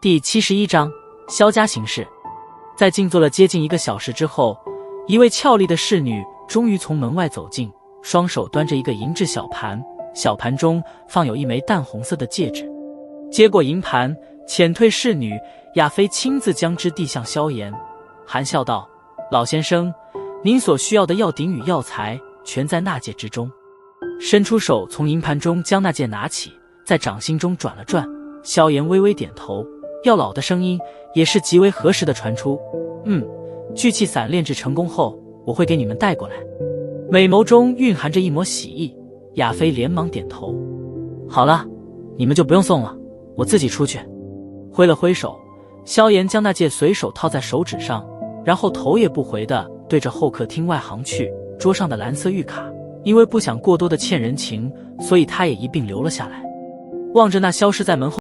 第71章萧家行事。在静坐了接近1个小时之后，一位俏丽的侍女终于从门外走进，双手端着一个银质小盘，小盘中放有一枚淡红色的戒指。接过银盘，遣退侍女，亚妃亲自将之递向萧炎，含笑道：“老先生，您所需要的药鼎与药材全在那戒之中。”伸出手从银盘中将那戒拿起，在掌心中转了转。萧炎微微点头，药老的声音也是极为和实的传出：“聚气散炼制成功后，我会给你们带过来。”美眸中蕴含着一抹喜意。亚妃连忙点头：“好了，你们就不用送了，我自己出去。”挥了挥手，萧炎将那戒随手套在手指上，然后头也不回地对着候客厅外行去。桌上的蓝色玉卡，因为不想过多的欠人情，所以他也一并留了下来。望着那消失在门后